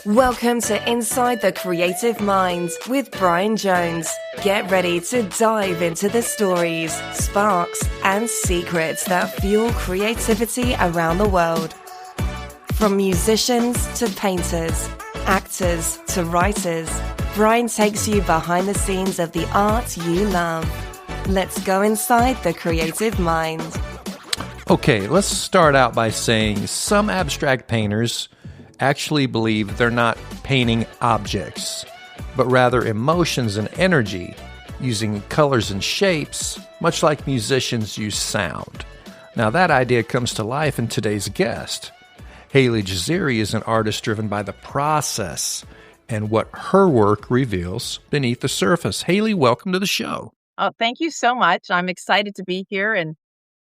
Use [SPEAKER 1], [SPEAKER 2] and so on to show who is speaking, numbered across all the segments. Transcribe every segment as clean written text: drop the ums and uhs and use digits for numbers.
[SPEAKER 1] Welcome to Inside the Creative Mind with Brian Jones. Get ready to dive into the stories, sparks, and secrets that fuel creativity around the world. From musicians to painters, actors to writers, Brian takes you behind the scenes of the art you love. Let's go inside the creative mind.
[SPEAKER 2] Okay, let's start out by saying some abstract painters actually believe they're not painting objects, but rather emotions and energy, using colors and shapes, much like musicians use sound. Now that idea comes to life in today's guest. Hailey Jaziri is an artist driven by the process and what her work reveals beneath the surface. Hailey, welcome to the show.
[SPEAKER 3] Oh, thank you so much. I'm excited to be here. And,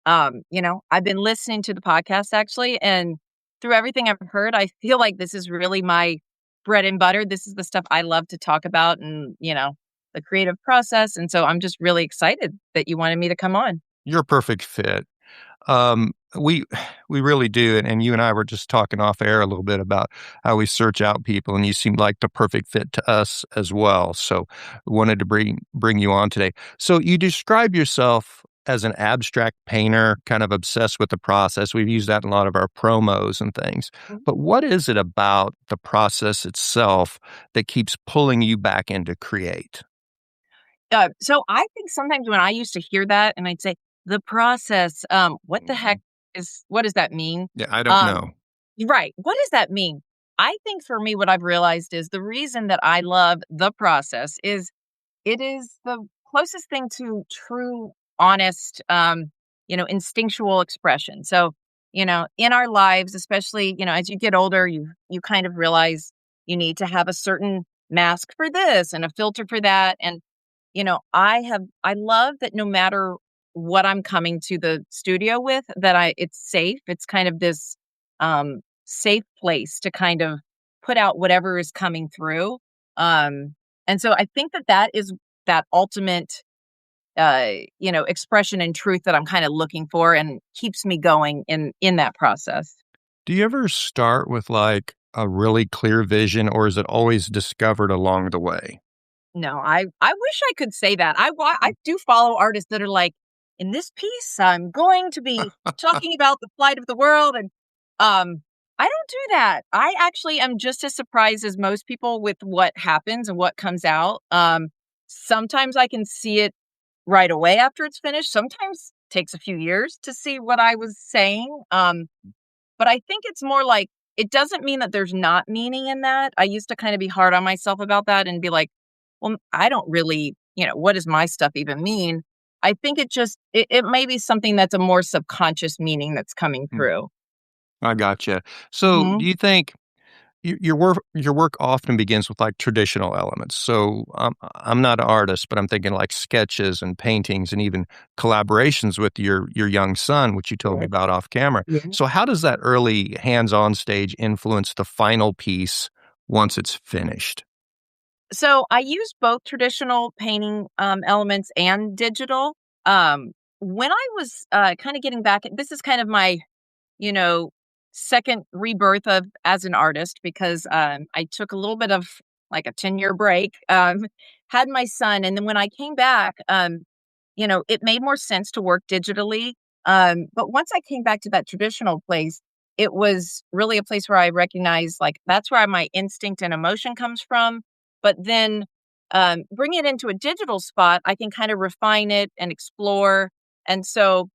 [SPEAKER 3] I've been listening to the podcast actually, and through everything I've heard, I feel like this is really my bread and butter. This is the stuff I love to talk about and, the creative process. And so I'm just really excited that you wanted me to come on.
[SPEAKER 2] You're a perfect fit. We really do. And you and I were just talking off air a little bit about how we search out people, and you seemed like the perfect fit to us as well. So we wanted to bring you on today. So you describe yourself as an abstract painter, kind of obsessed with the process. We've used that in a lot of our promos and things. But what is it about the process itself that keeps pulling you back into create?
[SPEAKER 3] So I think sometimes when I used to hear that and I'd say, the process, what the heck what does that mean?
[SPEAKER 2] Yeah, I don't know.
[SPEAKER 3] Right. What does that mean? I think for me, what I've realized is the reason that I love the process is it is the closest thing to true, honest, instinctual expression. So, in our lives, especially, as you get older, you kind of realize you need to have a certain mask for this and a filter for that. And, I love that no matter what I'm coming to the studio with, that it's safe. It's kind of this safe place to kind of put out whatever is coming through. And so I think that is that ultimate, expression and truth that I'm kind of looking for and keeps me going in that process.
[SPEAKER 2] Do you ever start with like a really clear vision, or is it always discovered along the way?
[SPEAKER 3] No, I wish I could say that. I do follow artists that are like, in this piece, I'm going to be talking about the flight of the world. And I don't do that. I actually am just as surprised as most people with what happens and what comes out. Sometimes I can see it right away after it's finished. Sometimes it takes a few years to see what I was saying. But I think it's more like, it doesn't mean that there's not meaning in that. I used to kind of be hard on myself about that and be like, well, I don't really, what does my stuff even mean? I think it may be something that's a more subconscious meaning that's coming through.
[SPEAKER 2] I gotcha. So do you think your work often begins with like traditional elements? So I'm not an artist, but I'm thinking like sketches and paintings and even collaborations with your young son, which you told me about off camera.
[SPEAKER 3] Yeah.
[SPEAKER 2] So how does that early hands-on stage influence the final piece once it's finished?
[SPEAKER 3] So I use both traditional painting elements and digital. When I was kind of getting back, this is kind of my, second rebirth as an artist, because I took a little bit of like a 10-year break, had my son. And then when I came back, it made more sense to work digitally. But once I came back to that traditional place, it was really a place where I recognized like that's where my instinct and emotion comes from. But then bring it into a digital spot, I can kind of refine it and explore. And so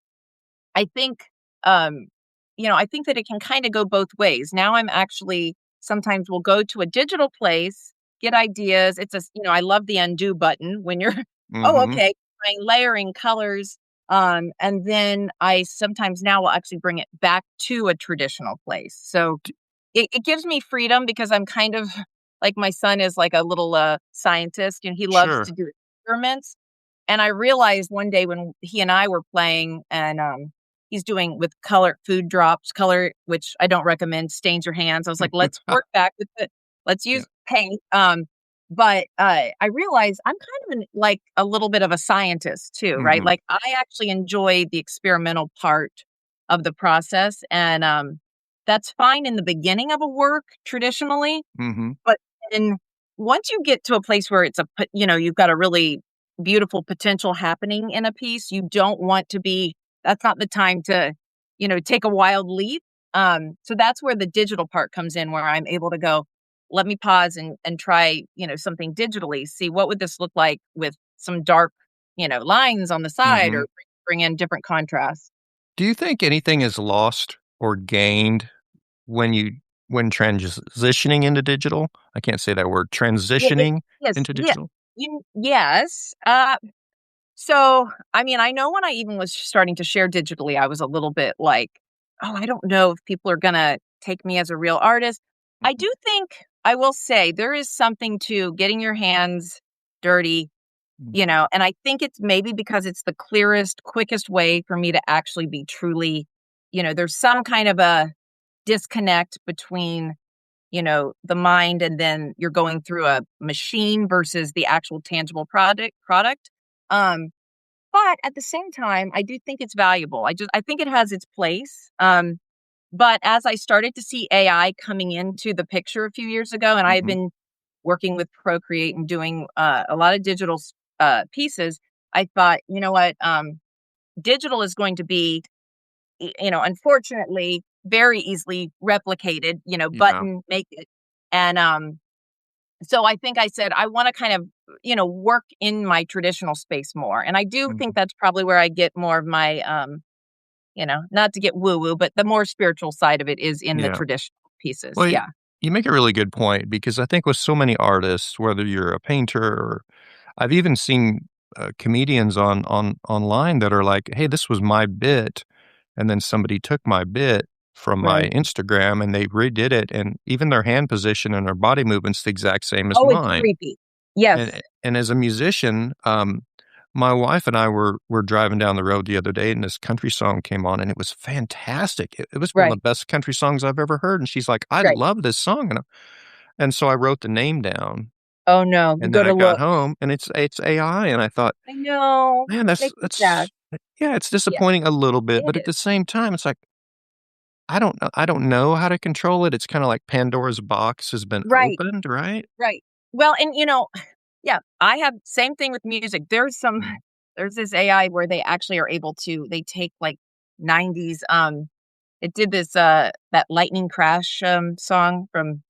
[SPEAKER 3] I think, I think that it can kind of go both ways. Now I'm actually, sometimes we'll go to a digital place, get ideas. I love the undo button when you're, okay, layering colors. And then I sometimes now will actually bring it back to a traditional place. So it gives me freedom because I'm kind of, like my son is like a little scientist, and he loves to do experiments. And I realized one day when he and I were playing, and he's doing with food drops, which I don't recommend, stains your hands. I was like, let's work back with it. Let's use paint. But I realized I'm kind of like a little bit of a scientist too, right? Like I actually enjoy the experimental part of the process. And that's fine in the beginning of a work traditionally,
[SPEAKER 2] Mm-hmm.
[SPEAKER 3] but then once you get to a place where you've got a really beautiful potential happening in a piece, you don't want to be, that's not the time to, take a wild leap. So that's where the digital part comes in, where I'm able to go, let me pause and try, something digitally, see what would this look like with some dark, lines on the side,
[SPEAKER 2] Mm-hmm.
[SPEAKER 3] or bring in different contrasts.
[SPEAKER 2] Do you think anything is lost or gained when transitioning into digital? I can't say that word.
[SPEAKER 3] Yeah,
[SPEAKER 2] Transitioning
[SPEAKER 3] yes,
[SPEAKER 2] into
[SPEAKER 3] yeah,
[SPEAKER 2] digital?
[SPEAKER 3] yes. So, I mean, I know when I even was starting to share digitally, I was a little bit like, oh, I don't know if people are going to take me as a real artist. I
[SPEAKER 2] Mhm.
[SPEAKER 3] do think, I will say, there is something to getting your hands dirty,
[SPEAKER 2] Mhm.
[SPEAKER 3] and I think it's maybe because it's the clearest, quickest way for me to actually be truly, there's some kind of a disconnect between, the mind, and then you're going through a machine versus the actual tangible product. Um, but at the same time, I do think it's valuable. I think it has its place. But as I started to see AI coming into the picture a few years ago, and I had
[SPEAKER 2] Mhm.
[SPEAKER 3] been working with Procreate and doing a lot of digital pieces, I thought, you know what, digital is going to be, unfortunately, very easily replicated.
[SPEAKER 2] Yeah.
[SPEAKER 3] Button, make it, and so I think I said, I want to kind of, work in my traditional space more. And I do think
[SPEAKER 2] Mhm.
[SPEAKER 3] that's probably where I get more of my, not to get woo woo, but the more spiritual side of it is in the
[SPEAKER 2] Yeah.
[SPEAKER 3] traditional pieces.
[SPEAKER 2] Well,
[SPEAKER 3] Yeah.
[SPEAKER 2] you make a really good point because I think with so many artists, whether you're a painter or I've even seen comedians on online that are like, "Hey, this was my bit," and then somebody took my bit from my
[SPEAKER 3] Right.
[SPEAKER 2] Instagram and they redid it, and even their hand position and their body movement's the exact same as
[SPEAKER 3] Oh, it's
[SPEAKER 2] mine.
[SPEAKER 3] creepy. Yes.
[SPEAKER 2] And as a musician, my wife and I were driving down the road the other day, and this country song came on, and it was fantastic. It was one of
[SPEAKER 3] Right.
[SPEAKER 2] the best country songs I've ever heard, and she's like, "I
[SPEAKER 3] Right.
[SPEAKER 2] love this song," and so I wrote the name down,
[SPEAKER 3] Oh no. You
[SPEAKER 2] and
[SPEAKER 3] go
[SPEAKER 2] then I
[SPEAKER 3] to
[SPEAKER 2] got
[SPEAKER 3] look.
[SPEAKER 2] home, and it's AI, and I thought,
[SPEAKER 3] I know.
[SPEAKER 2] "Man,
[SPEAKER 3] Makes me sad.
[SPEAKER 2] yeah, it's
[SPEAKER 3] Yeah,
[SPEAKER 2] disappointing a little bit,"
[SPEAKER 3] it
[SPEAKER 2] but at
[SPEAKER 3] is.
[SPEAKER 2] the same time, it's like, I don't know how to control it. It's kinda like Pandora's box has been
[SPEAKER 3] Right.
[SPEAKER 2] opened, right?
[SPEAKER 3] Right. Well, and yeah, I have same thing with music.
[SPEAKER 2] Mm.
[SPEAKER 3] There's this AI where they actually are able to, they take like 90s, it did this that Lightning Crash song from,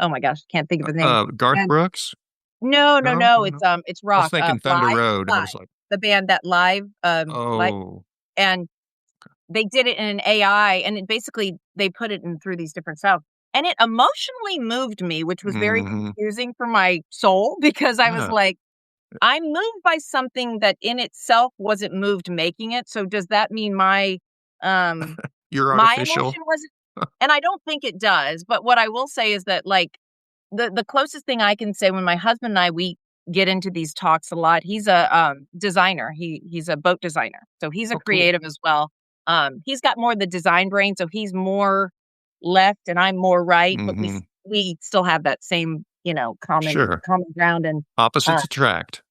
[SPEAKER 3] oh my gosh, can't think of his name.
[SPEAKER 2] Garth
[SPEAKER 3] And
[SPEAKER 2] Brooks?
[SPEAKER 3] no, no,
[SPEAKER 2] No?
[SPEAKER 3] no,
[SPEAKER 2] No, no.
[SPEAKER 3] it's
[SPEAKER 2] I was
[SPEAKER 3] rock,
[SPEAKER 2] thinking Thunder Road, and I was
[SPEAKER 3] live.
[SPEAKER 2] like,
[SPEAKER 3] The band that live,
[SPEAKER 2] "Oh."
[SPEAKER 3] and they did it in an AI, and it basically they put it in through these different styles. And it emotionally moved me, which was very
[SPEAKER 2] Mhm.
[SPEAKER 3] confusing for my soul because I was
[SPEAKER 2] Yeah.
[SPEAKER 3] like, I'm moved by something that in itself wasn't moved making it. So does that mean um
[SPEAKER 2] You're
[SPEAKER 3] my
[SPEAKER 2] artificial.
[SPEAKER 3] emotion wasn't, and I don't think it does, but what I will say is that, like, the closest thing I can say, when my husband and we get into these talks a lot, he's a designer. He's a boat designer. So he's a
[SPEAKER 2] Oh, cool.
[SPEAKER 3] creative as well. He's got more of the design brain, so he's more left and I'm more right, but
[SPEAKER 2] Mhm.
[SPEAKER 3] we still have that same,
[SPEAKER 2] Sure.
[SPEAKER 3] common ground. And uh
[SPEAKER 2] Opposites attract.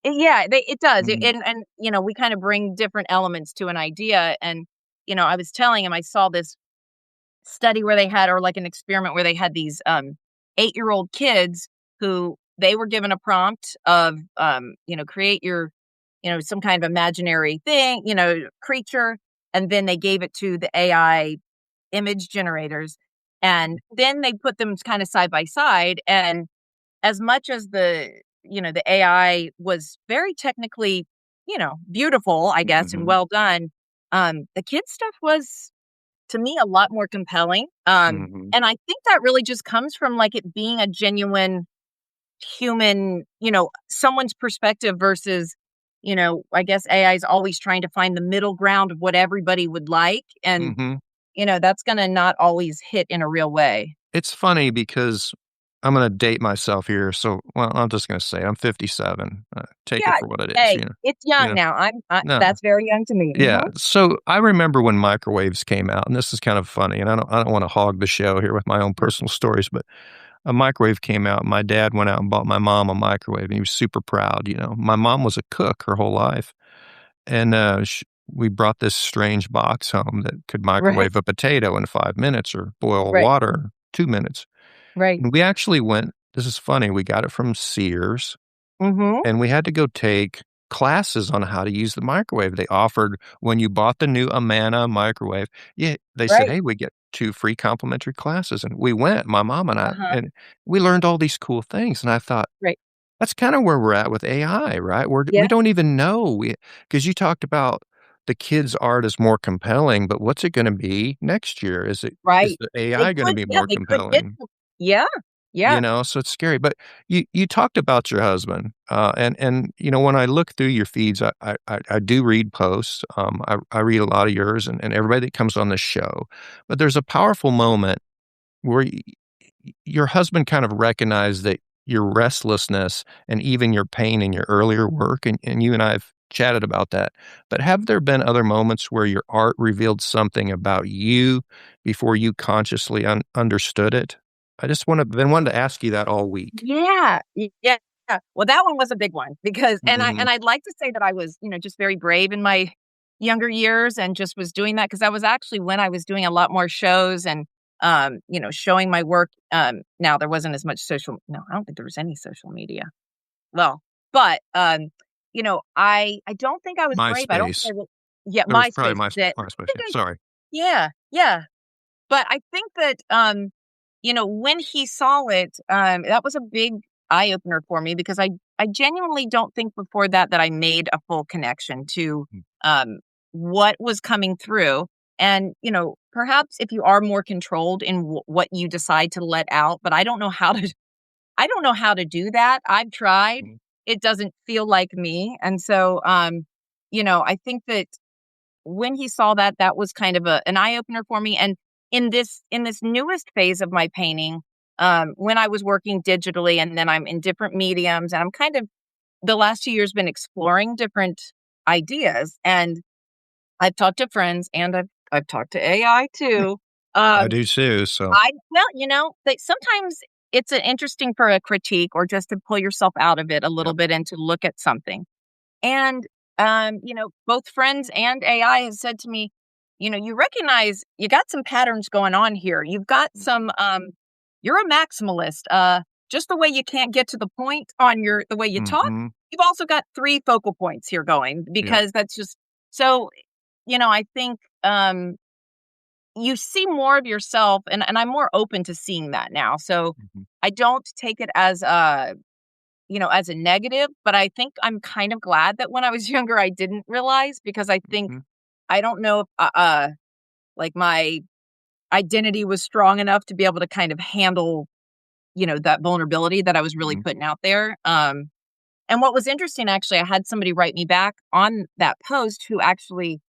[SPEAKER 3] yeah, it does.
[SPEAKER 2] Mhm.
[SPEAKER 3] And we kind of bring different elements to an idea. And I was telling him I saw this study where they had, or like an experiment where they had these 8-year-old kids who they were given a prompt of create your, some kind of imaginary thing, creature, and then they gave it to the AI image generators, and then they put them kind of side by side. And as much as the AI was very technically, beautiful, I guess, and
[SPEAKER 2] Mhm.
[SPEAKER 3] well done, the kids stuff was, to me, a lot more compelling.
[SPEAKER 2] Mhm.
[SPEAKER 3] And I think that really just comes from, like, it being a genuine human, someone's perspective versus, I guess AI is always trying to find the middle ground of what everybody would like. And,
[SPEAKER 2] Mhm.
[SPEAKER 3] that's going to not always hit in a real way.
[SPEAKER 2] It's funny because I'm gonna date myself here, so well, I'm just gonna say I'm 57. Take it
[SPEAKER 3] Yeah.
[SPEAKER 2] for what it is,
[SPEAKER 3] Hey, it's
[SPEAKER 2] you
[SPEAKER 3] young
[SPEAKER 2] know?
[SPEAKER 3] now.
[SPEAKER 2] No.
[SPEAKER 3] That's very young to me.
[SPEAKER 2] Yeah, so I remember when microwaves came out, and this is kind of funny, and I don't wanna hog the show here with my own personal stories, but a microwave came out. My dad went out and bought my mom a microwave, and he was super proud. My mom was a cook her whole life, and we brought this strange box home that could
[SPEAKER 3] Right.
[SPEAKER 2] microwave a potato in 5 minutes or boil
[SPEAKER 3] Right.
[SPEAKER 2] water in 2 minutes.
[SPEAKER 3] Right.
[SPEAKER 2] And we actually went this is funny, we got it from Sears,
[SPEAKER 3] Mm-hmm.
[SPEAKER 2] and we had to go take classes on how to use the microwave. They offered when you bought the new Amana microwave, yeah, they said,
[SPEAKER 3] Right.
[SPEAKER 2] "Hey, we get 2 free complimentary classes," and we went, my mom and I,
[SPEAKER 3] Uh-huh.
[SPEAKER 2] and we learned all these cool things, and I thought,
[SPEAKER 3] Right.
[SPEAKER 2] that's kinda where we're at with AI, right? We
[SPEAKER 3] Yeah.
[SPEAKER 2] don't even know, because you talked about the kids' art is more compelling, but what's it gonna be next year? Is
[SPEAKER 3] Right.
[SPEAKER 2] the AI gonna be more
[SPEAKER 3] They could get
[SPEAKER 2] compelling?
[SPEAKER 3] yeah. Yeah.
[SPEAKER 2] So it's scary, but you talked about your husband, when I look through your feeds, I do read posts, I read a lot of yours and everybody that comes on the show, but there's a powerful moment where your husband kind of recognized that your restlessness and even your pain in your earlier work, and you and I have chatted about that, but have there been other moments where your art revealed something about you before you consciously understood it? I just been wanting to ask you that all week.
[SPEAKER 3] Yeah. Yeah. Well, that one was a big one because
[SPEAKER 2] Mhm.
[SPEAKER 3] I'd like to say that I was, just very brave in my younger years and just was doing that because that was actually when I was doing a lot more shows and showing my work. Now there wasn't as much no, I don't think there was any social media. Well, but I don't think I was brave. I don't think
[SPEAKER 2] MySpace.
[SPEAKER 3] I was yeah,
[SPEAKER 2] There was probably
[SPEAKER 3] MySpace is it. I
[SPEAKER 2] MySpace,
[SPEAKER 3] think
[SPEAKER 2] yeah, sorry.
[SPEAKER 3] yeah, yeah. But I think that, when he saw it, that was a big eye opener for me because I genuinely don't think before that I made a full connection to
[SPEAKER 2] Mm,
[SPEAKER 3] um, what was coming through. And, perhaps if you are more controlled in what you decide to let out, but I don't know how to do that. I've tried.
[SPEAKER 2] mm,
[SPEAKER 3] It doesn't feel like me. And so, I think that when he saw that, that was kind of an eye opener for me. And in this newest phase of my painting, when I was working digitally and then I'm in different mediums, and I'm kind of the last 2 years been exploring different ideas. And I've talked to friends and I've talked to AI too.
[SPEAKER 2] I
[SPEAKER 3] Um,
[SPEAKER 2] do too, so
[SPEAKER 3] that sometimes it's an interesting for a critique or just to pull yourself out of it a little
[SPEAKER 2] yep,
[SPEAKER 3] bit and to look at something. And, both friends and AI has said to me, you recognize you got some patterns going on here. You've got you're a maximalist. Just the way you can't get to the point on the way you talk,
[SPEAKER 2] mhm,
[SPEAKER 3] you've also got three focal points here going
[SPEAKER 2] yep,
[SPEAKER 3] because that's just so, I think, you see more of yourself and I'm more open to seeing that now. So
[SPEAKER 2] mhm,
[SPEAKER 3] I don't take it as a negative, but I think I'm kind of glad that when I was younger, I didn't realize because I think
[SPEAKER 2] mhm,
[SPEAKER 3] I don't know if, like my identity was strong enough to be able to kind of handle, that vulnerability that I was really
[SPEAKER 2] mhm,
[SPEAKER 3] putting out there. And what was interesting, actually, I had somebody write me back on that post who actually,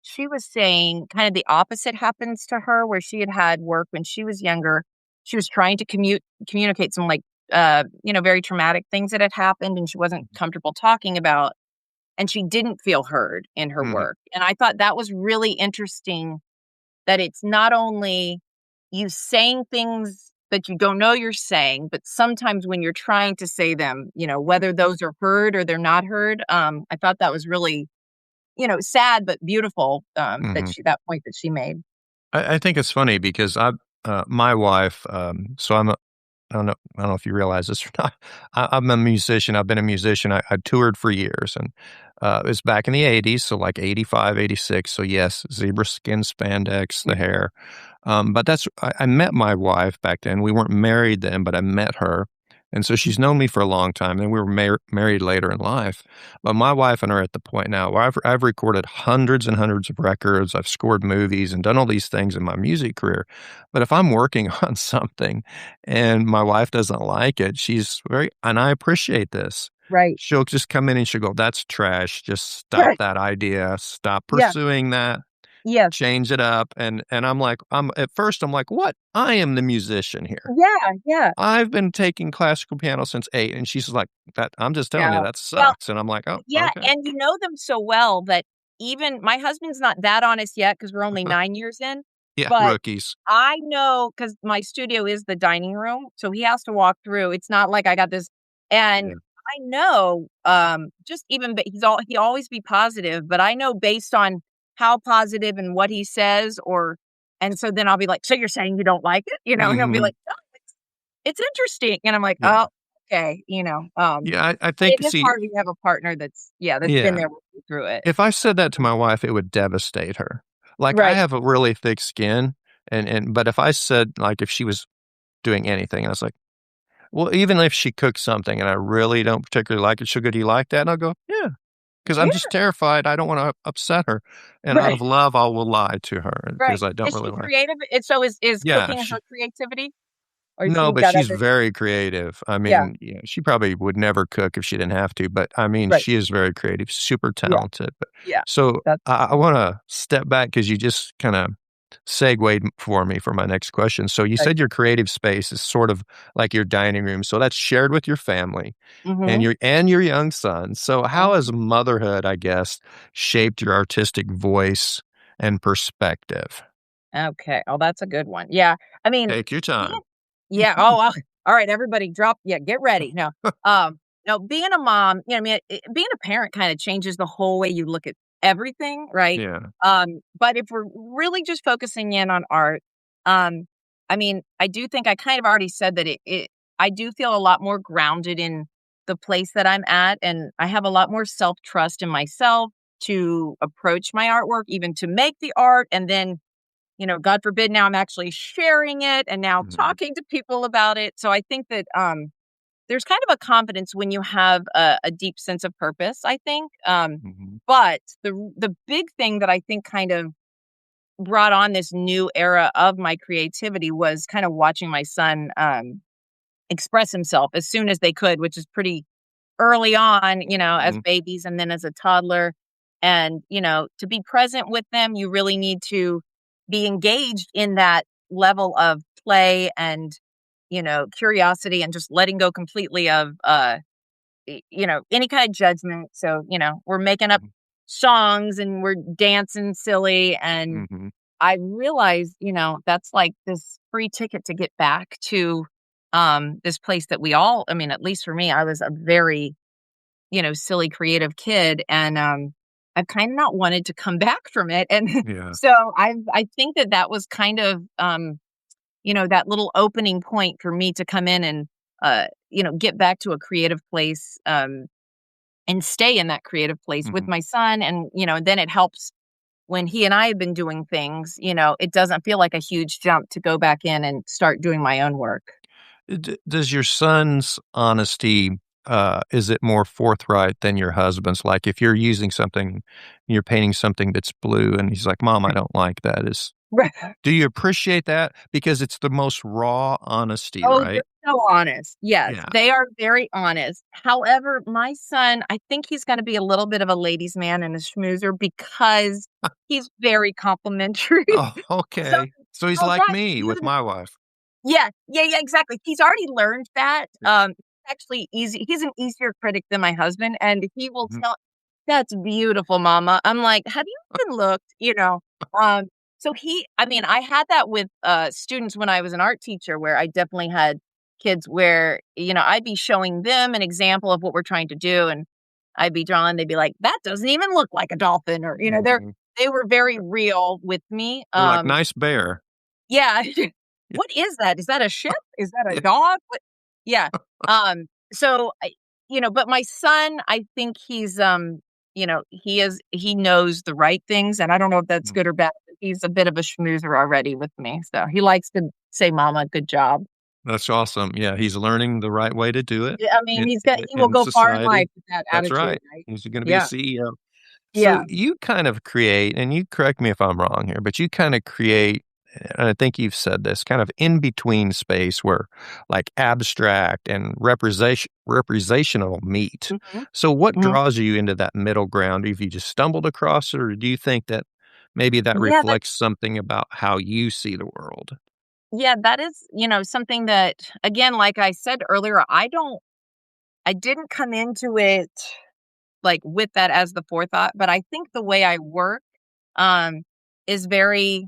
[SPEAKER 3] she was saying kind of the opposite happens to her, where she had work when she was younger. She was trying to communicate some like, very traumatic things that had happened and she wasn't comfortable talking about. And she didn't feel heard in her
[SPEAKER 2] mhm,
[SPEAKER 3] work. And I thought that was really interesting that it's not only you saying things that you don't know you're saying, but sometimes when you're trying to say them, whether those are heard or they're not heard, I thought that was really, sad but beautiful,
[SPEAKER 2] mhm.
[SPEAKER 3] that point that she made.
[SPEAKER 2] I think it's funny because my wife, so I don't know if you realize this or not. I'm a musician. I've been a musician. I toured for years, and it was back in the '80s, so like '85, '86. So yes, zebra skin spandex, the hair. But I met my wife back then. We weren't married then, but I met her. And so she's known me for a long time. And we were married later in life. But my wife and I are at the point now where I've recorded hundreds and hundreds of records. I've scored movies and done all these things in my music career. But if I'm working on something and my wife doesn't like it, and I appreciate this.
[SPEAKER 3] Right.
[SPEAKER 2] She'll just come in and she'll go, "That's trash. Just stop
[SPEAKER 3] Right.
[SPEAKER 2] that idea. Stop
[SPEAKER 3] Yeah.
[SPEAKER 2] pursuing that.
[SPEAKER 3] Yes.
[SPEAKER 2] Change it up." And I'm like, at first I'm like, "What? I am the musician here.
[SPEAKER 3] Yeah. Yeah.
[SPEAKER 2] I've been taking classical piano since 8." And she's like, "That I'm just telling you
[SPEAKER 3] Yeah.
[SPEAKER 2] that
[SPEAKER 3] Well,
[SPEAKER 2] sucks." And I'm like, "Oh,
[SPEAKER 3] yeah.
[SPEAKER 2] okay."
[SPEAKER 3] And you know them so well that even my husband's not that honest yet because we're only 9 years in,
[SPEAKER 2] Yeah,
[SPEAKER 3] but
[SPEAKER 2] rookies.
[SPEAKER 3] I know because my studio is the dining room, so he has to walk through. It's not like I got this, and
[SPEAKER 2] Yeah.
[SPEAKER 3] I know, just even he always be positive, but I know based on how positive and what he says, and so then I'll be like, so you're saying you don't like it? And he'll be
[SPEAKER 2] Mhm.
[SPEAKER 3] like, oh, it's interesting. And I'm like,
[SPEAKER 2] Yeah.
[SPEAKER 3] oh, okay.
[SPEAKER 2] Yeah, I
[SPEAKER 3] But it
[SPEAKER 2] think
[SPEAKER 3] is
[SPEAKER 2] see
[SPEAKER 3] hard when you have a partner that's been
[SPEAKER 2] yeah.
[SPEAKER 3] there with you through it.
[SPEAKER 2] If I said that to my wife, it would devastate her. Like, I
[SPEAKER 3] Right.
[SPEAKER 2] have a really thick skin, but if I said, like, if she was doing anything, I was like, well, even if she cooks something and I really don't particularly like it, she'll go, "Do you like that?" And I'll go, "Yeah," because 'cause I'm
[SPEAKER 3] Yeah.
[SPEAKER 2] just terrified. I don't wanna upset her, and out of
[SPEAKER 3] Right.
[SPEAKER 2] love, I will lie to her
[SPEAKER 3] Right.
[SPEAKER 2] because I don't
[SPEAKER 3] Is
[SPEAKER 2] really
[SPEAKER 3] she
[SPEAKER 2] like.
[SPEAKER 3] creative? So is
[SPEAKER 2] Yeah,
[SPEAKER 3] cooking
[SPEAKER 2] she
[SPEAKER 3] her creativity? Or
[SPEAKER 2] no,
[SPEAKER 3] she
[SPEAKER 2] but
[SPEAKER 3] got
[SPEAKER 2] she's
[SPEAKER 3] other
[SPEAKER 2] very creative. I
[SPEAKER 3] Yeah.
[SPEAKER 2] mean, yeah, she probably would never cook if she didn't have to, but, I mean,
[SPEAKER 3] Right.
[SPEAKER 2] she is very creative, super
[SPEAKER 3] Yeah.
[SPEAKER 2] talented, but
[SPEAKER 3] Yeah.
[SPEAKER 2] so
[SPEAKER 3] That's
[SPEAKER 2] I wanna step back because you just kinda segued for me for my next question. So you
[SPEAKER 3] right.
[SPEAKER 2] said your creative space is sort of like your dining room, so that's shared with your family and
[SPEAKER 3] Mhm.
[SPEAKER 2] your young son. So how has motherhood, I guess, shaped your artistic voice and perspective?
[SPEAKER 3] Okay. Oh, that's a good one. Yeah. I mean,
[SPEAKER 2] Take your
[SPEAKER 3] being
[SPEAKER 2] time.
[SPEAKER 3] yeah. Oh, all right, everybody drop yeah, get ready. No, being a mom, being a parent kind of changes the whole way you look at everything, right?
[SPEAKER 2] Yeah.
[SPEAKER 3] But if we're really just focusing in on art, um, I mean, I do think I kind of already said that I do feel a lot more grounded in the place that I'm at, and I have a lot more self-trust in myself to approach my artwork, even to make the art, and then God forbid now I'm actually sharing it and now
[SPEAKER 2] Mhm,
[SPEAKER 3] talking to people about it. So I think that there's kind of a confidence when you have a deep sense of purpose, I think.
[SPEAKER 2] mhm,
[SPEAKER 3] But the big thing that I think kind of brought on this new era of my creativity was kind of watching my son express himself as soon as they could, which is pretty early on, as
[SPEAKER 2] mhm,
[SPEAKER 3] babies and then as a toddler. And, to be present with them, you really need to be engaged in that level of play and, curiosity and just letting go completely of, any kind of judgment. So, we're making up songs and we're dancing silly. And
[SPEAKER 2] mhm,
[SPEAKER 3] I realized, that's like this free ticket to get back to this place that I mean, at least for me, I was a very silly creative kid and I've kind of not wanted to come back from it and
[SPEAKER 2] yeah,
[SPEAKER 3] so I think that was kind of that little opening point for me to come in and get back to a creative place and stay in that creative place with
[SPEAKER 2] mhm.
[SPEAKER 3] my son and then it helps when he and I have been doing things, it doesn't feel like a huge jump to go back in and start doing my own work.
[SPEAKER 2] Does your son's honesty, is it more forthright than your husband's? Like, if you're using something, you're painting something that's blue, and he's like, "Mom, I don't like that."
[SPEAKER 3] Right.
[SPEAKER 2] Do you appreciate that? Because it's the most raw honesty,
[SPEAKER 3] Oh, they're
[SPEAKER 2] right?
[SPEAKER 3] so honest. Yes,
[SPEAKER 2] Yeah.
[SPEAKER 3] they are very honest. However, my son, I think he's gonna be a little bit of a ladies' man and a schmoozer because he's very complimentary.
[SPEAKER 2] Oh,
[SPEAKER 3] So
[SPEAKER 2] okay. So he's
[SPEAKER 3] oh,
[SPEAKER 2] like
[SPEAKER 3] right,
[SPEAKER 2] me with my wife.
[SPEAKER 3] yeah, yeah, yeah, exactly. He's already learned that. Actually easy. He's an easier critic than my husband, and he will
[SPEAKER 2] Mhm,
[SPEAKER 3] tell, "That's beautiful, mama." I'm like, "Have you even looked?" Um, so I mean, I had that with students when I was an art teacher, where I definitely had kids where I'd be showing them an example of what we're trying to do, and I'd be drawing. They'd be like, "That doesn't even look like a dolphin," or
[SPEAKER 2] mhm.
[SPEAKER 3] they were very real with me.
[SPEAKER 2] They're like, "Nice bear."
[SPEAKER 3] Yeah.
[SPEAKER 2] Yeah,
[SPEAKER 3] What is that? Is that a ship? Is that a
[SPEAKER 2] yeah.
[SPEAKER 3] dog? What Yeah. So but my son, I think he knows the right things, and I don't know if that's
[SPEAKER 2] Mm,
[SPEAKER 3] good or bad, but he's a bit of a schmoozer already with me. So he likes to say, "Mama, good job."
[SPEAKER 2] that's awesome. Yeah, he's learning the right way to do it
[SPEAKER 3] Yeah, I mean, he will
[SPEAKER 2] in
[SPEAKER 3] go far in life
[SPEAKER 2] society.
[SPEAKER 3] with that
[SPEAKER 2] That's
[SPEAKER 3] attitude,
[SPEAKER 2] right.
[SPEAKER 3] right?
[SPEAKER 2] He's gonna be a
[SPEAKER 3] Yeah.
[SPEAKER 2] CEO. So
[SPEAKER 3] Yeah.
[SPEAKER 2] you kind of create, and you correct me if I'm wrong here, but you kind of create, and I think you've said this, kind of in between space where like abstract and representational meet.
[SPEAKER 3] Mhm.
[SPEAKER 2] So what
[SPEAKER 3] Mhm.
[SPEAKER 2] draws you into that middle ground? Have you just stumbled across it, or do you think that maybe that
[SPEAKER 3] Yeah, that
[SPEAKER 2] reflects something about how you see the world?
[SPEAKER 3] yeah, that is, something that again, like I said earlier, I didn't come into it like, with that as the forethought, but I think the way I work, um, is very,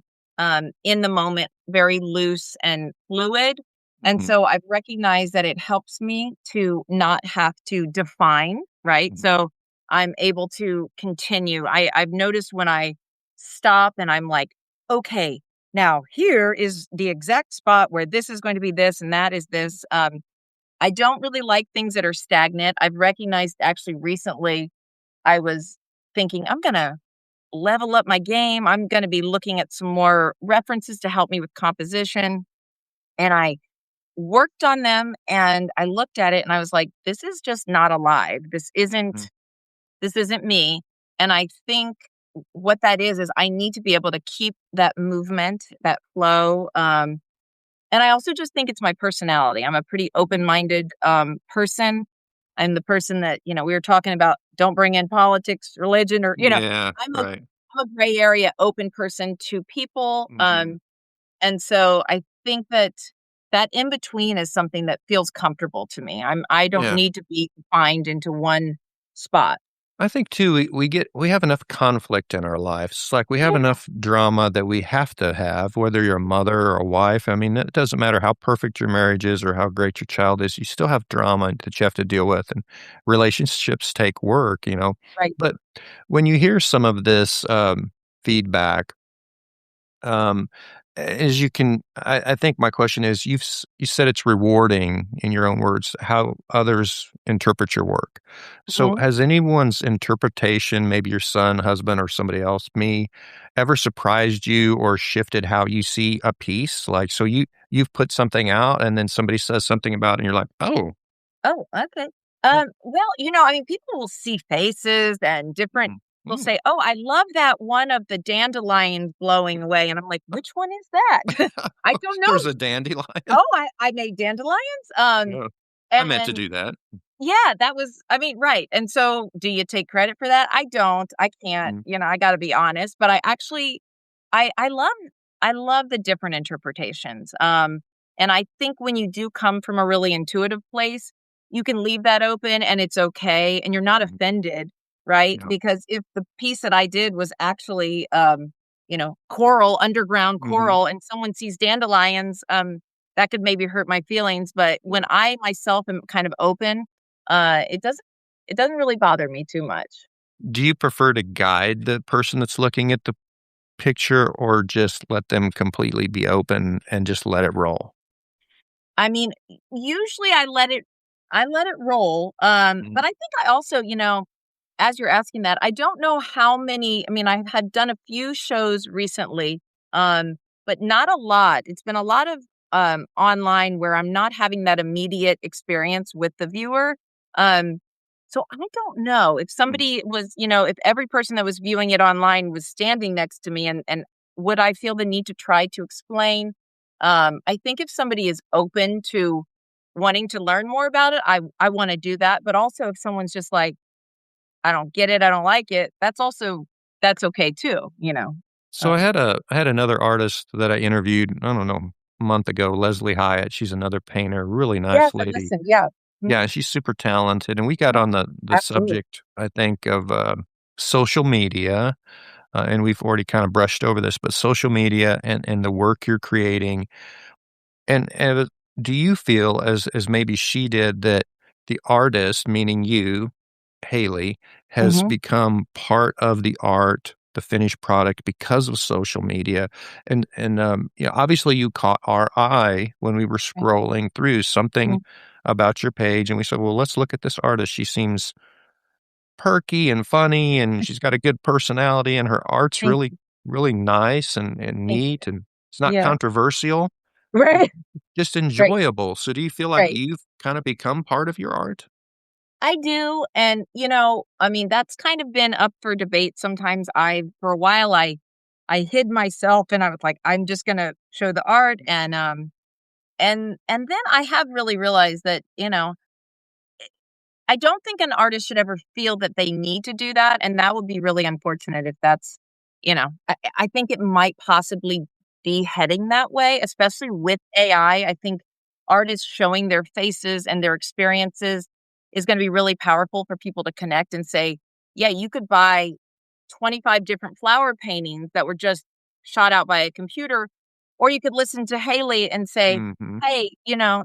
[SPEAKER 3] in the moment, very loose and fluid, and
[SPEAKER 2] Mhm,
[SPEAKER 3] so I've recognized that it helps me to not have to define, right?
[SPEAKER 2] mhm,
[SPEAKER 3] So, I'm able to continue. I've noticed when I stop and I'm like, okay, now here is the exact spot where this is going to be this and that is this. I don't really like things that are stagnant. I've recognized actually recently I was thinking I'm going to level up my game. I'm going to be looking at some more references to help me with composition. And I worked on them and I looked at it and I was like, this is just not alive. This isn't me. And I think what that is I need to be able to keep that movement, that flow. And I also just think it's my personality. I'm a pretty open-minded person. I'm the person that, we were talking about, don't bring in politics, religion, or,
[SPEAKER 2] Yeah,
[SPEAKER 3] I'm a,
[SPEAKER 2] right.
[SPEAKER 3] I'm a gray area open person to people.
[SPEAKER 2] Mhm.
[SPEAKER 3] And so I think that in between is something that feels comfortable to me. I don't
[SPEAKER 2] Yeah.
[SPEAKER 3] need to be confined into one spot.
[SPEAKER 2] I think too, we have enough conflict in our lives. It's like we have
[SPEAKER 3] Yeah,
[SPEAKER 2] enough drama that we have to have, whether you're a mother or a wife. I mean, it doesn't matter how perfect your marriage is or how great your child is. You still have drama that you have to deal with, and relationships take work.
[SPEAKER 3] right.
[SPEAKER 2] But when you hear some of this feedback, um, as you can, I think my question is, you said it's rewarding, in your own words, how others interpret your work. So
[SPEAKER 3] Mhm.
[SPEAKER 2] has anyone's interpretation, maybe your son, husband, or somebody else, me, ever surprised you or shifted how you see a piece? Like, so you've put something out and then somebody says something about it and you're like, oh,
[SPEAKER 3] Oh, okay.
[SPEAKER 2] yeah,
[SPEAKER 3] Well, people will see faces and different
[SPEAKER 2] mm,
[SPEAKER 3] will
[SPEAKER 2] mm.
[SPEAKER 3] say, "Oh, I love that one of the dandelions blowing away." And I'm like, "Which one is that?" I don't
[SPEAKER 2] There's
[SPEAKER 3] know.
[SPEAKER 2] a dandelion.
[SPEAKER 3] Oh, I made dandelions.
[SPEAKER 2] Yeah. I meant to
[SPEAKER 3] And
[SPEAKER 2] do that.
[SPEAKER 3] yeah, that was, right. And so do you take credit for that? I don't. I can't,
[SPEAKER 2] Mm,
[SPEAKER 3] I got to be honest, but I actually I love the different interpretations. And I think when you do come from a really intuitive place, you can leave that open and it's okay and you're not
[SPEAKER 2] mm,
[SPEAKER 3] offended, right?
[SPEAKER 2] yeah.
[SPEAKER 3] Because if the piece that I did was actually coral, underground
[SPEAKER 2] Mhm.
[SPEAKER 3] coral, and someone sees dandelions, that could maybe hurt my feelings. But when I myself am kind of open, it doesn't really bother me too much.
[SPEAKER 2] Do you prefer to guide the person that's looking at the picture or just let them completely be open and just let it roll?
[SPEAKER 3] I mean, usually I let it roll.
[SPEAKER 2] Mhm,
[SPEAKER 3] But I think I also, as you're asking that, I don't know how many. I mean, I had done a few shows recently, um, but not a lot. It's been a lot of online where I'm not having that immediate experience with the viewer. Um, so I don't know if
[SPEAKER 2] mm.
[SPEAKER 3] somebody was, if every person that was viewing it online was standing next to me, and would I feel the need to try to explain? I think if somebody is open to wanting to learn more about it, I want to do that. But also, if someone's just like, I don't get it, I don't like it, that's okay too.
[SPEAKER 2] So
[SPEAKER 3] Um,
[SPEAKER 2] I had another artist that I interviewed, I don't know, a month ago, Leslie Hyatt. She's another painter, really
[SPEAKER 3] yes,
[SPEAKER 2] nice
[SPEAKER 3] I
[SPEAKER 2] lady.
[SPEAKER 3] listen. Yeah. Mhm.
[SPEAKER 2] Yeah, she's super talented, and we got
[SPEAKER 3] Mhm.
[SPEAKER 2] on the
[SPEAKER 3] Absolutely.
[SPEAKER 2] subject, I think, of, social media, and we've already kinda brushed over this, but social media and the work you're creating, and do you feel as maybe she did that the artist, meaning you, Haley, has
[SPEAKER 3] Hmm.
[SPEAKER 2] become part of the art, the finished product because of social media. Obviously you caught our eye when we were scrolling through something about your page and we said, well, let's look at this artist. She seems perky and funny and she's got a good personality and her art's
[SPEAKER 3] Thank
[SPEAKER 2] really,
[SPEAKER 3] you.
[SPEAKER 2] really nice and
[SPEAKER 3] Thank
[SPEAKER 2] neat
[SPEAKER 3] you.
[SPEAKER 2] and it's not
[SPEAKER 3] Yeah.
[SPEAKER 2] controversial. It's
[SPEAKER 3] Right.
[SPEAKER 2] just
[SPEAKER 3] Right.
[SPEAKER 2] enjoyable. So do you feel like
[SPEAKER 3] Right.
[SPEAKER 2] you've kind of become part of your art?
[SPEAKER 3] I do. And, that's kind of been up for debate. Sometimes for a while, I hid myself and I was like, I'm just going to show the art. And then I have really realized that, I don't think an artist should ever feel that they need to do that, and that would be really unfortunate if that's, I think it might possibly be heading that way, especially with AI. I think artists showing their faces and their experiences is going to be really powerful for people to connect and say, yeah, you could buy 25 different flower paintings that were just shot out by a computer, or you could listen to Haley and say,
[SPEAKER 2] Mhm.
[SPEAKER 3] hey,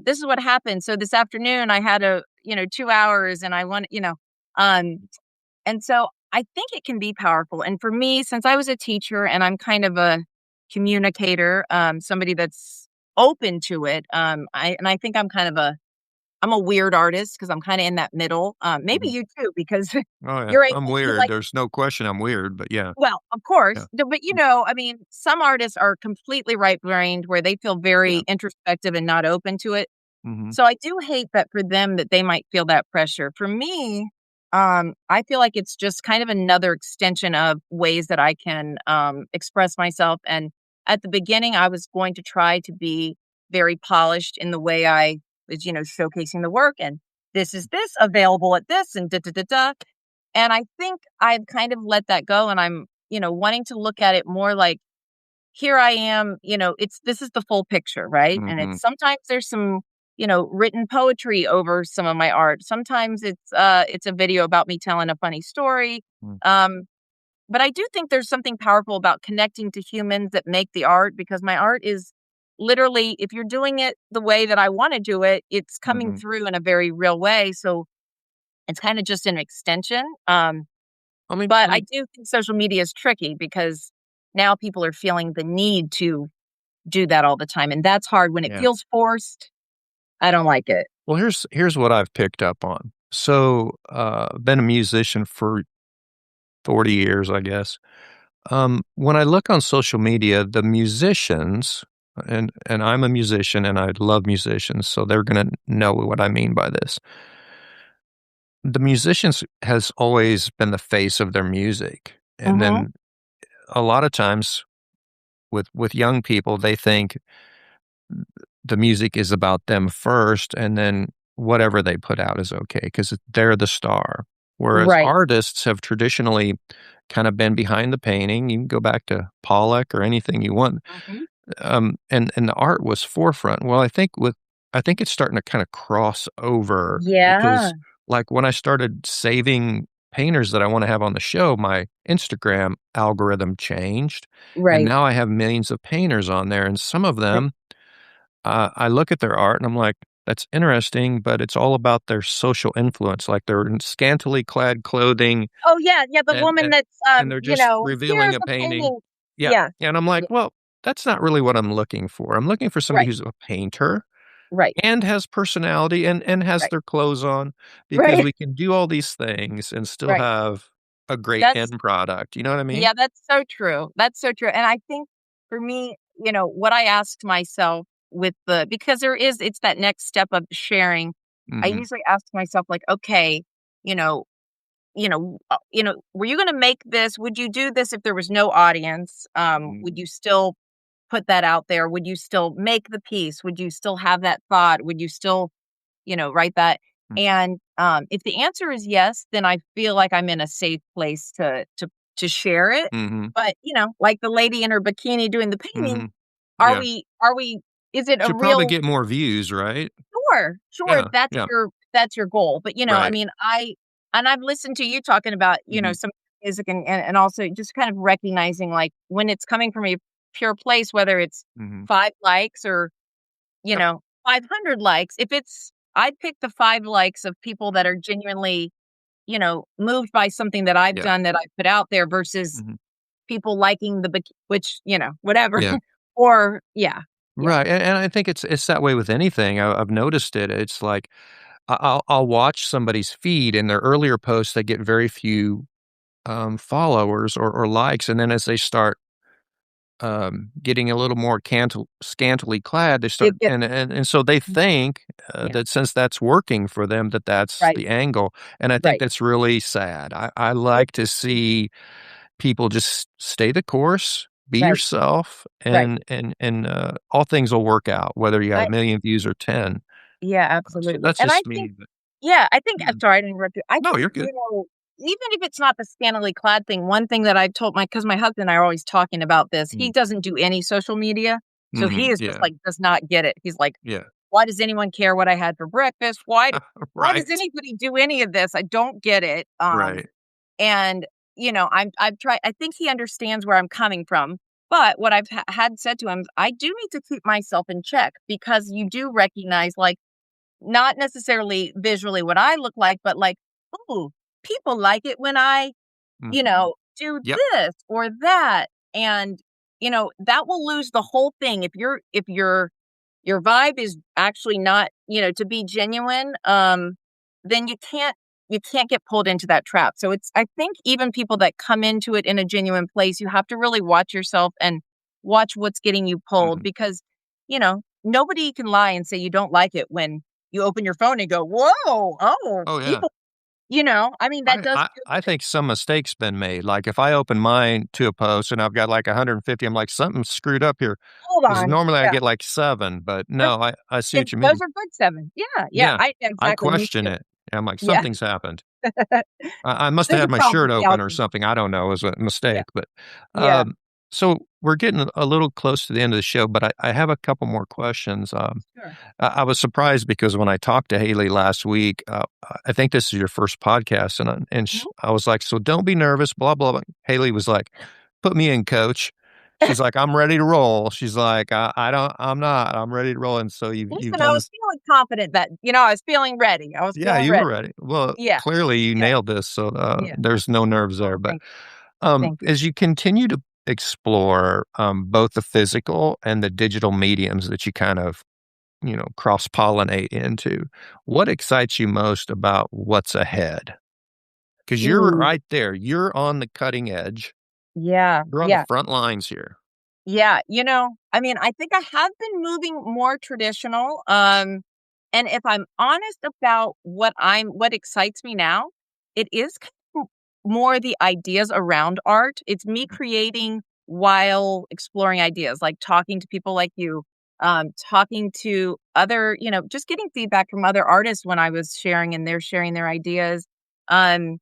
[SPEAKER 3] this is what happened. So this afternoon I had 2 hours and I want, um, and so I think it can be powerful. And for me, since I was a teacher and I'm kind of a communicator, somebody that's open to it, I think I'm a weird artist because I'm kind of in that middle. Maybe
[SPEAKER 2] Mhm.
[SPEAKER 3] you too, because
[SPEAKER 2] Oh, yeah.
[SPEAKER 3] you're
[SPEAKER 2] I'm
[SPEAKER 3] you
[SPEAKER 2] weird.
[SPEAKER 3] like,
[SPEAKER 2] There's no question I'm weird, but yeah.
[SPEAKER 3] well, of course,
[SPEAKER 2] Yeah.
[SPEAKER 3] but I mean, some artists are completely right brained where they feel
[SPEAKER 2] Yeah.
[SPEAKER 3] very introspective and not open to it.
[SPEAKER 2] Mhm.
[SPEAKER 3] So I do hate that for them that they might feel that pressure. For me, I feel like it's just kind of another extension of ways that I can express myself. And at the beginning, I was going to try to be very polished in the way I was, showcasing the work. And this is this available at this and da da da da. And I think I've kind of let that go, and I'm, wanting to look at it more like here I am, this is the full picture, right? And
[SPEAKER 2] Mhm.
[SPEAKER 3] it's sometimes there's some, written poetry over some of my art. Sometimes it's a video about me telling a funny story.
[SPEAKER 2] Mm.
[SPEAKER 3] Um, but I do think there's something powerful about connecting to humans that make the art, because my art is literally, if you're doing it the way that I want to do it, it's coming
[SPEAKER 2] Mhm.
[SPEAKER 3] through in a very real way. So it's kind of just an extension.
[SPEAKER 2] I mean
[SPEAKER 3] But
[SPEAKER 2] I
[SPEAKER 3] I
[SPEAKER 2] mean
[SPEAKER 3] do think social media is tricky because now people are feeling the need to do that all the time, and that's hard when it
[SPEAKER 2] yeah.
[SPEAKER 3] feels forced. I don't like it.
[SPEAKER 2] Well, here's what I've picked up on. So, been a musician for 40 years, I guess. When I look on social media, the musicians, and I'm a musician and I love musicians, so they're gonna know what I mean by this. The musicians has always been the face of their music. And
[SPEAKER 3] Mhm.
[SPEAKER 2] then a lot of times with young people, they think the music is about them first, and then whatever they put out is okay because they're the star. Whereas
[SPEAKER 3] Right.
[SPEAKER 2] artists have traditionally kind of been behind the painting. You can go back to Pollock or anything you want,
[SPEAKER 3] Mhm.
[SPEAKER 2] and the art was forefront. Well, I think it's starting to kind of cross over
[SPEAKER 3] Yeah.
[SPEAKER 2] because, like, when I started saving painters that I want to have on the show, my Instagram algorithm changed, and
[SPEAKER 3] Right.
[SPEAKER 2] now I have millions of painters on there, and some of
[SPEAKER 3] Right.
[SPEAKER 2] them I look at their art and I'm like, "That's interesting," but it's all about their social influence, like, they're in scantily clad clothing
[SPEAKER 3] Oh, yeah, yeah, the
[SPEAKER 2] and
[SPEAKER 3] woman
[SPEAKER 2] and
[SPEAKER 3] that's,
[SPEAKER 2] and they're just revealing
[SPEAKER 3] "Here's
[SPEAKER 2] a
[SPEAKER 3] the
[SPEAKER 2] painting.
[SPEAKER 3] painting."
[SPEAKER 2] Yeah,
[SPEAKER 3] Yeah.
[SPEAKER 2] and I'm like,
[SPEAKER 3] Yeah.
[SPEAKER 2] "Well, that's not really what I'm looking for. I'm looking for somebody
[SPEAKER 3] Right.
[SPEAKER 2] who's a painter
[SPEAKER 3] Right.
[SPEAKER 2] and has personality and has
[SPEAKER 3] Right.
[SPEAKER 2] their clothes on, because
[SPEAKER 3] Right.
[SPEAKER 2] we can do all these things and still
[SPEAKER 3] Right.
[SPEAKER 2] have a great
[SPEAKER 3] That's
[SPEAKER 2] end product." You know what I mean?
[SPEAKER 3] Yeah, that's so true. That's so true, and I think for me, what I asked myself with because it's that next step of sharing. I
[SPEAKER 2] Mhm,
[SPEAKER 3] usually ask myself, like, "Okay, you know were you gonna make this? Would you do this if there was no audience? Would
[SPEAKER 2] mhm,
[SPEAKER 3] you still put that out there? Would you still make the piece? Would you still have that thought? Would you still, write that?"
[SPEAKER 2] mm,
[SPEAKER 3] And if the answer is yes, then I feel like I'm in a safe place to share it.
[SPEAKER 2] mhm,
[SPEAKER 3] But like the lady in her bikini doing the painting,
[SPEAKER 2] mhm.
[SPEAKER 3] are
[SPEAKER 2] Yeah.
[SPEAKER 3] we? Are we? Is it a
[SPEAKER 2] Should probably
[SPEAKER 3] real?
[SPEAKER 2] get more views, right?
[SPEAKER 3] Sure, sure, if
[SPEAKER 2] Yeah,
[SPEAKER 3] that's
[SPEAKER 2] yeah,
[SPEAKER 3] your goal, but, I
[SPEAKER 2] right.
[SPEAKER 3] mean, I've listened to you talking about,
[SPEAKER 2] Mhm,
[SPEAKER 3] some music and also just kind of recognizing, like, when it's coming from a pure place, whether it's
[SPEAKER 2] mhm.
[SPEAKER 3] 5 likes or,
[SPEAKER 2] Yep,
[SPEAKER 3] 500 likes, if it's I'd pick the 5 likes of people that are genuinely, moved by something that I've
[SPEAKER 2] yeah,
[SPEAKER 3] done that I put out there versus
[SPEAKER 2] mhm,
[SPEAKER 3] people liking which, whatever.
[SPEAKER 2] yeah.
[SPEAKER 3] Or yeah, yeah.
[SPEAKER 2] Right, and I think it's that way with anything. I've noticed it. It's like I'll watch somebody's feed, and their earlier posts, they get very few, followers or likes, and then as they start, getting a little more scantily clad, they start
[SPEAKER 3] It gets
[SPEAKER 2] and so they think,
[SPEAKER 3] yeah,
[SPEAKER 2] that since that's working for them, that that's
[SPEAKER 3] right,
[SPEAKER 2] the angle, and I think
[SPEAKER 3] right,
[SPEAKER 2] that's really sad. I
[SPEAKER 3] it
[SPEAKER 2] like to see people just stay the course, be
[SPEAKER 3] right,
[SPEAKER 2] yourself,
[SPEAKER 3] right.
[SPEAKER 2] and all things will work out, whether you got
[SPEAKER 3] I
[SPEAKER 2] 1,000,000 views or 10.
[SPEAKER 3] Yeah,
[SPEAKER 2] So
[SPEAKER 3] absolutely,
[SPEAKER 2] that's
[SPEAKER 3] and I
[SPEAKER 2] just me,
[SPEAKER 3] think
[SPEAKER 2] but
[SPEAKER 3] yeah, I think
[SPEAKER 2] yeah.
[SPEAKER 3] I'm sorry to interrupt you. I
[SPEAKER 2] No,
[SPEAKER 3] think,
[SPEAKER 2] you're good.
[SPEAKER 3] even if it's not the scantily clad thing, one thing that I've told because my husband and I are always talking about this, he
[SPEAKER 2] Mm.
[SPEAKER 3] doesn't do any social media, so he
[SPEAKER 2] Mhm.
[SPEAKER 3] is just,
[SPEAKER 2] Yeah.
[SPEAKER 3] like, does not get it. He's like,
[SPEAKER 2] Yeah.
[SPEAKER 3] "Why does anyone care what I had for breakfast? Why does
[SPEAKER 2] Right.
[SPEAKER 3] anybody do any of this? I don't get it."
[SPEAKER 2] Right.
[SPEAKER 3] And, I've tried I think he understands where I'm coming from, but what I've had said to him, I do need to keep myself in check because you do recognize, like, not necessarily visually what I look like, but like, "Ooh, people like it when I do
[SPEAKER 2] Yep.
[SPEAKER 3] this or that. And, that will lose the whole thing. If your vibe is actually not, to be genuine, then you can't get pulled into that trap. So I think even people that come into it in a genuine place, you have to really watch yourself and watch what's getting you pulled,
[SPEAKER 2] Mhm.
[SPEAKER 3] because, nobody can lie and say you don't like it when you open your phone and go, whoa, oh,
[SPEAKER 2] Oh, yeah.
[SPEAKER 3] people, I mean, that
[SPEAKER 2] I
[SPEAKER 3] does
[SPEAKER 2] I
[SPEAKER 3] feel
[SPEAKER 2] I
[SPEAKER 3] good.
[SPEAKER 2] think some mistakes been made. Like, if I open mine to a post and I've got, like, 150, I'm like, "Something's screwed up here,"
[SPEAKER 3] Hold
[SPEAKER 2] because
[SPEAKER 3] on.
[SPEAKER 2] normally I
[SPEAKER 3] Yeah.
[SPEAKER 2] get, like, 7, but
[SPEAKER 3] Right.
[SPEAKER 2] no, I see
[SPEAKER 3] And
[SPEAKER 2] what you
[SPEAKER 3] those
[SPEAKER 2] mean.
[SPEAKER 3] are good 7. Yeah. Yeah.
[SPEAKER 2] Yeah. I
[SPEAKER 3] Exactly. Me
[SPEAKER 2] question
[SPEAKER 3] too.
[SPEAKER 2] it. I'm like,
[SPEAKER 3] Yeah.
[SPEAKER 2] "Something's happened." I must have
[SPEAKER 3] There's a
[SPEAKER 2] had my
[SPEAKER 3] problem
[SPEAKER 2] shirt
[SPEAKER 3] with the
[SPEAKER 2] open or
[SPEAKER 3] algorithm.
[SPEAKER 2] something, I don't know, it was a
[SPEAKER 3] Yeah.
[SPEAKER 2] mistake, but,
[SPEAKER 3] Yeah.
[SPEAKER 2] so we're getting a little close to the end of the show, but I have a couple more questions.
[SPEAKER 3] Sure.
[SPEAKER 2] I was surprised because when I talked to Haley last week, I think this is your first podcast,
[SPEAKER 3] Mhm.
[SPEAKER 2] I was like, "So don't be nervous, blah, blah, blah." Haley was like, "Put me in, coach." She's like, "I'm ready to roll." She's like, I don't I'm not. I'm ready to roll." And so you've
[SPEAKER 3] Listen, I
[SPEAKER 2] done.
[SPEAKER 3] was feeling confident that, I was feeling ready. I was
[SPEAKER 2] Yeah,
[SPEAKER 3] feeling
[SPEAKER 2] you were
[SPEAKER 3] ready.
[SPEAKER 2] ready. Well,
[SPEAKER 3] Yeah.
[SPEAKER 2] clearly you
[SPEAKER 3] Yeah.
[SPEAKER 2] nailed this, so,
[SPEAKER 3] Yeah.
[SPEAKER 2] there's no nerves there,
[SPEAKER 3] Oh,
[SPEAKER 2] but,
[SPEAKER 3] thank you.
[SPEAKER 2] as you continue to explore, both the physical and the digital mediums that you kind of, cross-pollinate into, what excites you most about what's ahead? Because 'Cause you're
[SPEAKER 3] Ooh.
[SPEAKER 2] right there, you're on the cutting edge,
[SPEAKER 3] Yeah.
[SPEAKER 2] you're on the
[SPEAKER 3] Yeah.
[SPEAKER 2] front lines here.
[SPEAKER 3] Yeah. I mean, I think I have been moving more traditional. And if I'm honest about what excites me now, it is kind of more the ideas around art. It's me creating while exploring ideas, like talking to people like you, talking to other, just getting feedback from other artists when I was sharing and they're sharing their ideas. Um,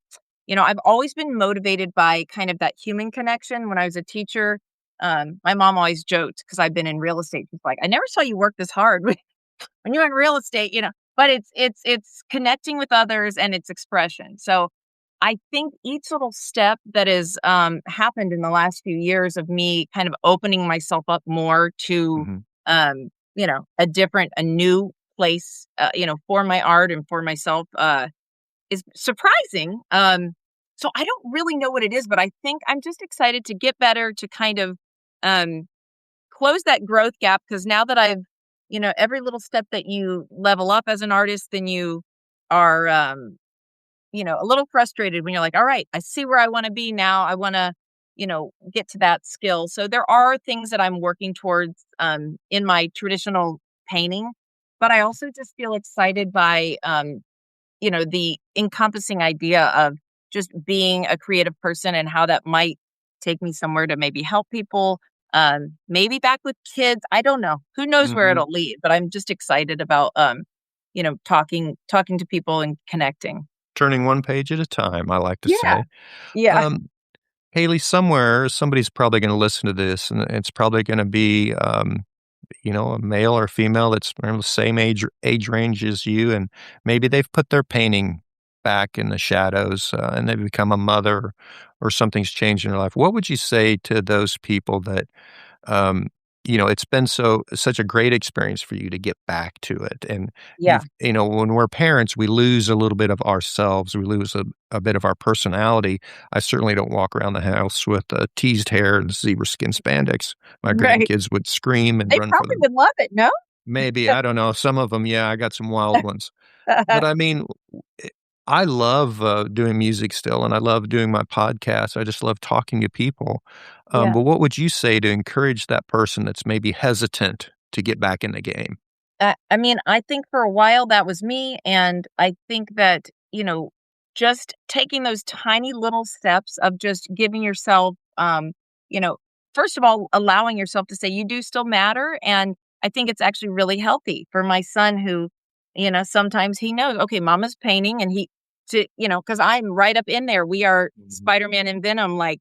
[SPEAKER 3] I've always been motivated by kind of that human connection. When I was a teacher, my mom always joked because I've been in real estate. She's like, "I never saw you work this hard when you're in real estate," But it's connecting with others and it's expression. So I think each little step that has happened in the last few years of me kind of opening myself up more to
[SPEAKER 2] Mhm.
[SPEAKER 3] a new place, for my art and for myself, is surprising. So I don't really know what it is, but I think I'm just excited to get better, to kind of um, close that growth gap, because now that I've, every little step that you level up as an artist, then you are, a little frustrated when you're like, all right, I see where I want to be now. I want to, get to that skill. So there are things that I'm working towards in my traditional painting, but I also just feel excited by, the encompassing idea of just being a creative person and how that might take me somewhere to maybe help people, maybe back with kids. I don't know. Who knows where
[SPEAKER 2] Mhm.
[SPEAKER 3] it'll lead, but I'm just excited about, talking to people and connecting.
[SPEAKER 2] Turning one page at a time, I like to
[SPEAKER 3] Yeah.
[SPEAKER 2] say.
[SPEAKER 3] Yeah.
[SPEAKER 2] Um, Haley, somewhere, somebody's probably gonna listen to this, and it's probably gonna be, a male or female that's around the same age range as you, and maybe they've put their painting back in the shadows, and they've become a mother or something's changed in their life. What would you say to those people that, um, it's been such a great experience for you to get back to it, and
[SPEAKER 3] Yeah.
[SPEAKER 2] when we're parents, we lose a little bit of ourselves, we lose a bit of our personality. I certainly don't walk around the house with teased hair and zebra skin spandex. My
[SPEAKER 3] Right.
[SPEAKER 2] grandkids would scream and
[SPEAKER 3] They
[SPEAKER 2] run for
[SPEAKER 3] probably
[SPEAKER 2] them.
[SPEAKER 3] would love it. No?
[SPEAKER 2] Maybe, I don't know, some of them, yeah, I got some wild ones. But I mean, eh, I love, doing music still, and I love doing my podcast, I just love talking to people.
[SPEAKER 3] Yeah.
[SPEAKER 2] But what would you say to encourage that person that's maybe hesitant to get back in the game?
[SPEAKER 3] I mean, I think for a while that was me. And I think that, just taking those tiny little steps of just giving yourself, you know, first of all, allowing yourself to say you do still matter. And I think it's actually really healthy for my son who, sometimes he knows, okay, mama's painting and because I'm right up in there. We are
[SPEAKER 2] Mhm.
[SPEAKER 3] Spider-Man and Venom like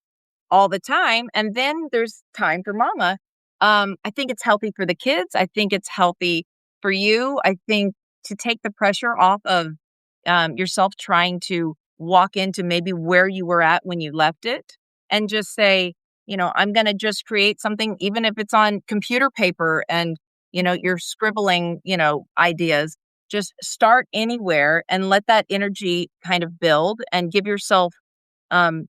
[SPEAKER 3] all the time. And then there's time for mama. I think it's healthy for the kids. I think it's healthy for you. I think to take the pressure off of yourself trying to walk into maybe where you were at when you left it, and just say, I'm going to just create something, even if it's on computer paper and, you're scribbling, ideas. Just start anywhere and let that energy kind of build and give yourself um,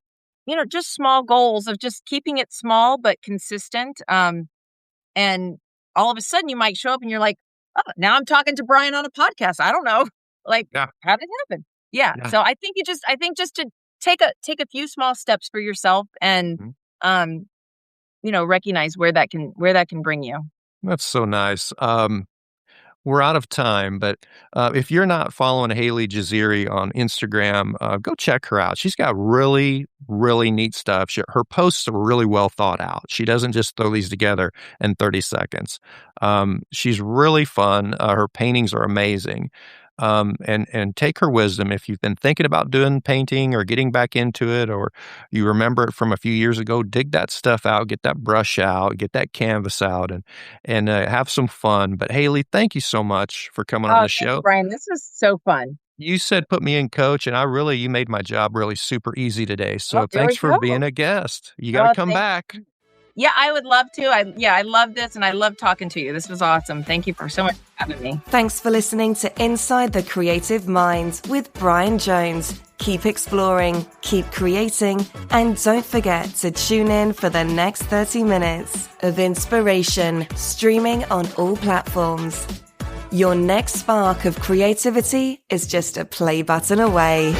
[SPEAKER 3] just small goals of just keeping it small but consistent. And all of a sudden you might show up and you're like, oh, now I'm talking to Brian on a podcast. I don't know. Like,
[SPEAKER 2] Yeah.
[SPEAKER 3] how did it happen? Yeah.
[SPEAKER 2] Yeah.
[SPEAKER 3] So I think just to take a few small steps for yourself and, recognize where that can bring you.
[SPEAKER 2] That's so nice. We're out of time, but if you're not following Hailey Jaziri on Instagram, go check her out. She's got really, really neat stuff. Her posts are really well thought out. She doesn't just throw these together in 30 seconds. She's really fun. Her paintings are amazing. And take her wisdom. If you've been thinking about doing painting or getting back into it, or you remember it from a few years ago, dig that stuff out, get that brush out, get that canvas out, and have some fun. But Hailey, thank you so much for coming on the show.
[SPEAKER 3] Brian, this was so fun.
[SPEAKER 2] You said put me in coach, and you made my job really super easy today. So
[SPEAKER 3] there
[SPEAKER 2] thanks
[SPEAKER 3] we
[SPEAKER 2] for
[SPEAKER 3] go.
[SPEAKER 2] being a guest. You got to come back.
[SPEAKER 3] Yeah, I would love to. I love this, and I love talking to you. This was awesome. Thank you for so much for having me.
[SPEAKER 1] Thanks for listening to Inside the Creative Mind with Brian Jones. Keep exploring, keep creating, and don't forget to tune in for the next 30 minutes of inspiration, streaming on all platforms. Your next spark of creativity is just a play button away.